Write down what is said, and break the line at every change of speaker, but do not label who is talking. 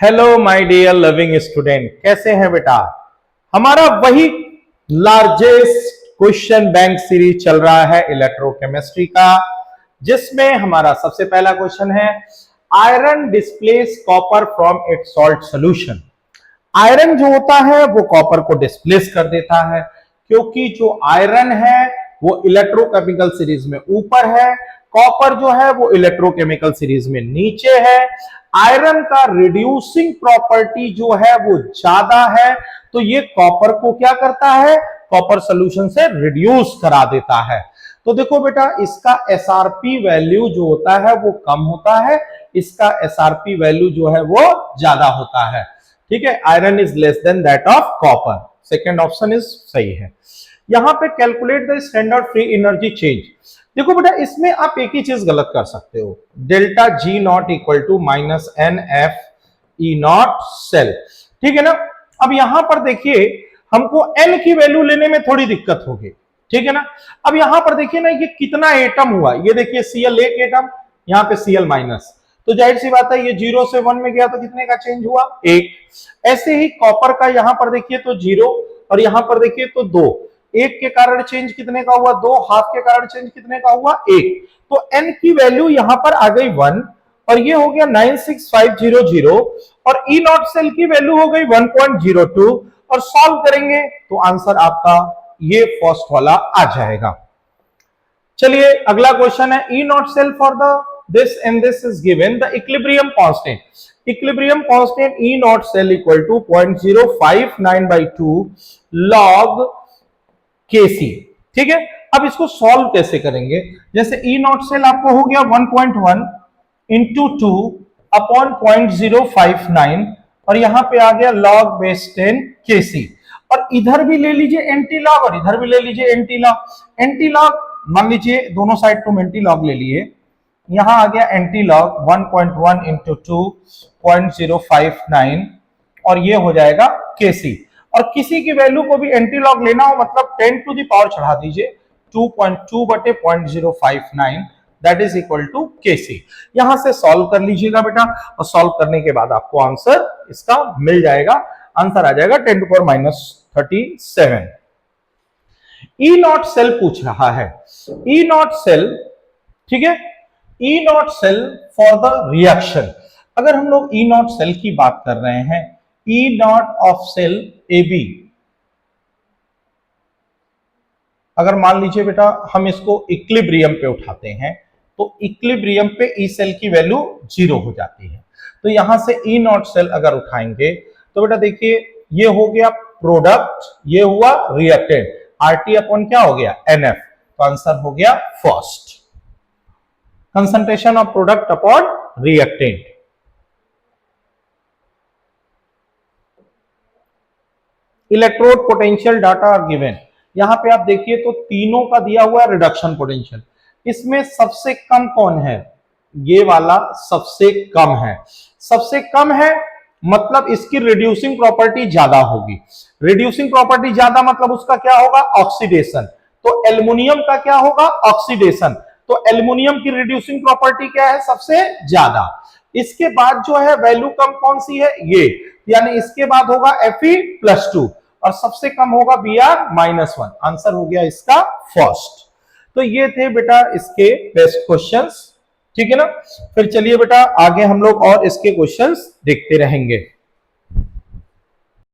Hello my dear loving student, कैसे हैं बेटा। हमारा वही लार्जेस्ट क्वेश्चन बैंक सीरीज चल रहा है इलेक्ट्रोकेमिस्ट्री का, जिसमें हमारा सबसे पहला क्वेश्चन है iron displace copper from its salt solution. Iron जो होता है वो कॉपर को डिस्प्लेस कर देता है, क्योंकि जो आयरन है वो इलेक्ट्रोकेमिकल सीरीज में ऊपर है, कॉपर जो है वो इलेक्ट्रोकेमिकल सीरीज में नीचे है। आयरन का रिड्यूसिंग प्रॉपर्टी जो है वो ज्यादा है, तो ये कॉपर को क्या करता है, कॉपर सॉल्यूशन से रिड्यूस करा देता है। तो देखो बेटा, इसका एसआरपी वैल्यू जो होता है वो कम होता है, इसका एसआरपी वैल्यू जो है वो ज्यादा होता है। ठीक है, iron is less than that of copper. Second option is सही है। यहां पे calculate the standard free energy change. देखो बेटा, इसमें आप एक ही चीज गलत कर सकते हो, delta G naught equal to minus N F E not cell. ठीक है ना। अब यहां पर देखिए, हमको एन की वैल्यू लेने में थोड़ी दिक्कत होगी। ठीक है ना। अब यहां पर देखिए ना, ये कितना एटम हुआ, ये देखिए Cl एक एटम, यहां पे Cl माइनस, तो जाहिर सी बात है ये 0 से 1 में गया तो कितने का चेंज हुआ, 1। ऐसे ही कॉपर का यहां पर देखिए तो 0 और यहां पर देखिए तो 2, 1 के कारण चेंज कितने का हुआ, 2, हाफ के कारण चेंज कितने का हुआ, 1। तो n की वैल्यू यहां पर आ गई 1 और ये हो गया 96500 और ई नॉट सेल की वैल्यू हो गई 1.02 और सॉल्व करेंगे तो आंसर आपका ये फर्स्ट वाला आ जाएगा। चलिए अगला क्वेश्चन है, E not cell for the this and this is given the equilibrium constant E naught cell equal to 0.059 by 2 log Kc। ठीक है, अब इसको सॉल्व कैसे करेंगे। जैसे E नॉट सेल आपको हो गया 1.1 इंटू 2 अपॉन 0.059 और यहां पे आ गया log बेस 10 Kc, और इधर भी ले लीजिए एंटी लॉग और इधर भी ले लीजिए एंटी लॉग। एंटी लॉग मान लीजिए दोनों साइड तुम एंटी लॉग ले लिए, यहां आ गया एंटी लॉग 1.1 इंटू 2.059 और ये हो जाएगा Kc। और किसी की वैल्यू को भी एंटी लॉग लेना हो मतलब 10 टू द पावर चढ़ा दीजिए 2.2 बटे 0.059 that is equal to Kc। यहां से सॉल्व कर लीजिएगा बेटा, और सॉल्व करने के बाद आपको आंसर इसका मिल जाएगा। आंसर आ जाएगा 10 to power -37। E not cell पूछ रहा है, ई नॉट सेल, ठीक है, E not cell for the reaction. अगर हम लोग ई नॉट सेल की बात कर रहे हैं, E naught of cell A B, अगर मान लीजिए बेटा हम इसको इक्विलिब्रियम पे उठाते हैं तो इक्विलिब्रियम पे ई सेल की वैल्यू 0 हो जाती है। तो यहां से ई नॉट सेल अगर उठाएंगे तो बेटा देखिए ये हो गया प्रोडक्ट, ये हुआ रिएक्टेंट, आरटी अपॉन क्या हो गया एनएफ, तो आंसर हो गया first, concentration of product upon reactant. Electrode potential data are given. यहां पे आप देखिए तो तीनों का दिया हुआ है रिडक्शन पोटेंशियल, इसमें सबसे कम कौन है, ये वाला सबसे कम है। सबसे कम है मतलब इसकी रिड्यूसिंग प्रॉपर्टी ज्यादा होगी। रिड्यूसिंग प्रॉपर्टी ज्यादा मतलब उसका क्या होगा, ऑक्सीडेशन। तो एल्युमिनियम का क्या होगा, ऑक्सीडेशन। तो एल्युमिनियम की रिड्यूसिंग प्रॉपर्टी क्या है, सबसे ज्यादा। इसके बाद जो है वैल्यू कम कौन सी है, ये, यानी इसके बाद होगा Fe+2 और सबसे कम होगा Br-1। आंसर हो गया इसका फर्स्ट। तो ये थे बेटा इसके बेस्ट क्वेश्चंस। ठीक है ना। फिर चलिए बेटा आगे हम लोग और इसके क्वेश्चंस देखते रहेंगे।